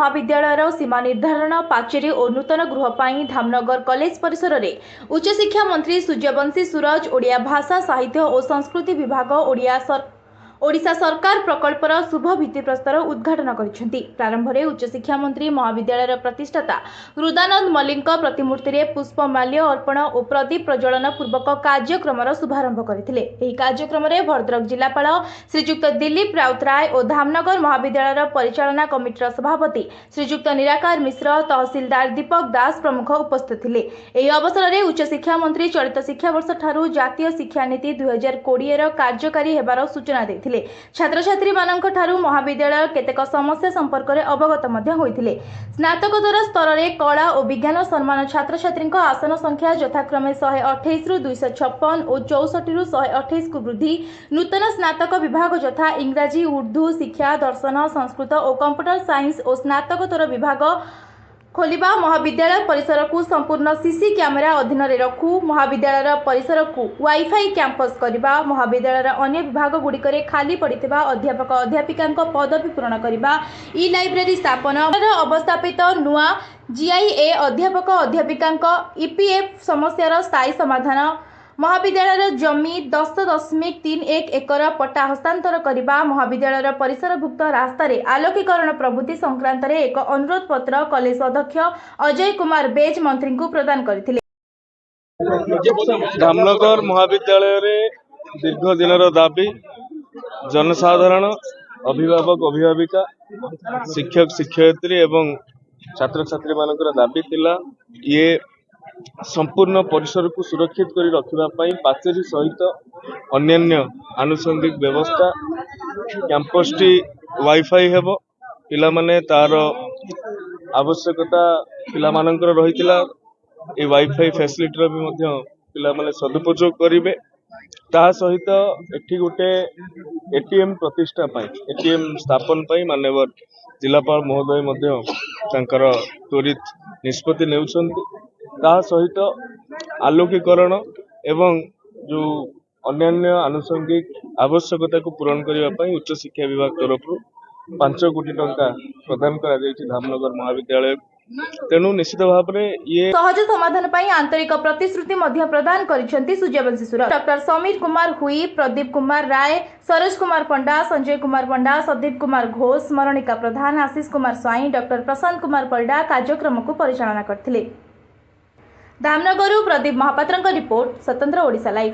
महाविद्यालय सीमा निर्धारण पाचेरी और नूतन गृह पर धामनगर कॉलेज परिसर में उच्च शिक्षा मंत्री सूर्यवंशी सूरज ओडिया भाषा साहित्य और संस्कृति विभाग ओडिशा सरकार प्रकल्पर शुभ भित्तिप्रस्तर उद्घाटन करिसेंति। प्रारंभ में उच्च शिक्षा मंत्री महाविद्यालय प्रतिष्ठाता हृदानंद मल्लिक प्रतिमूर्ति में पुष्पमाल्य अर्पण और प्रदीप प्रज्वलन पूर्वक कार्यक्रम शुभारंभ करथिले। एही कार्यक्रम में भद्रक जिलापाल श्रीजुक्त दिलीप राउतराय और धामनगर महाविद्यालय परिचालना कमिटीर सभापति श्रीजुक्त निराकार मिश्र तहसीलदार दीपक दास प्रमुख उपस्थित थिले। एही अवसर में उच्च शिक्षा मंत्री चलित शिक्षावर्ष ठारू जातीय शिक्षा नीति 2020 कार्यकारी हेबार सूचना देथिले। छात्र छात्री मानक ठारू महाविद्यालय केतेक समस्या संपर्क में अवगत होइथिले। स्नातकोत्तर स्तर में कला और विज्ञान सम्मान छात्र छात्री आसन संख्या यथाक्रमे 128 रु 256 और 64 रु 128 को वृद्धि। नूतन स्नातक विभाग यथा इंग्राजी उर्दू शिक्षा दर्शन संस्कृत और कंप्यूटर साइंस और स्नातकोत्तर विभाग खोलिबा। महाविद्यालय परिसर को संपूर्ण सीसी कैमेरा अधीन रखू। महाविद्यालय परिसर को वाईफाई कैंपस करबा। महाविद्यालय अन्य विभाग गुड़िकरे खाली पड़िथिबा अध्यापक अध्यापिका पदवी पूरण करबा। ई लाइब्रेरी स्थापन अवस्थापित नुआ जीआईए अध्यापक अध्यापिका ईपीएफ समस्यार स्थायी समाधान। महाविद्यालय जमी 10.31 एकर पट्टा हस्तांतर करबा। महाविद्यालय परिसरभुक्त रास्तार आलोकीकरण प्रभृति संक्रांत एक अनुरोध पत्र कॉलेज अध्यक्ष अजय कुमार बेज मंत्री को प्रदान करथिले। धामनगर महाविद्यालय रे दीर्घ दिनर दाबी जनसाधारण अभिभावक अभिभाविका शिक्षक शिक्षयित्री एवं छात्र छात्री मानकर दाबी थिला ये संपूर्ण परिसर को सुरक्षित कर रखा पाचेरी सहित अन्य आनुषंगिक व्यवस्था कैंपस टी वाईफाई हेबो। पिला माने तार आवश्यकता पिला मानकर रहितिला ए वाईफाई फैसिलिटी भी मध्य पिला माने सदुपयोग करिवे। ता सहित एठी गोटे एटीएम प्रतिष्ठा पाई एटीएम स्थापन पाई माननीय जिलापाल महोदय मध्य तांकर त्वरित निष्पत्ति नेउछन्ति। ता सहित आलोकीकरण एवं जो अन्य आनुषंगिक आवश्यकता को पूरण करने उच्च शिक्षा विभाग तरफ 5 कोटी टंका प्रदान करा जायछि धामनगर महाविद्यालय। तेणु निश्चित भाव में ये सहज समाधान पाई आंतरिक प्रतिश्रुति मध्य प्रदान करिसेंति सूर्यवंशी सूरज। डॉक्टर समीर कुमार हुई, प्रदीप कुमार राय, सरोज कुमार पंडा, संजय कुमार पंडा, सदीप कुमार घोष, स्मरणिका प्रधान, आशीष कुमार स्वाई, डॉक्टर प्रशांत कुमार परिडा कार्यक्रम को परिचालना करथिले। धामनगरु प्रदीप महापात्रଙ୍କ रिपोर्ट स्वतंत्र ओडिशा लाइव।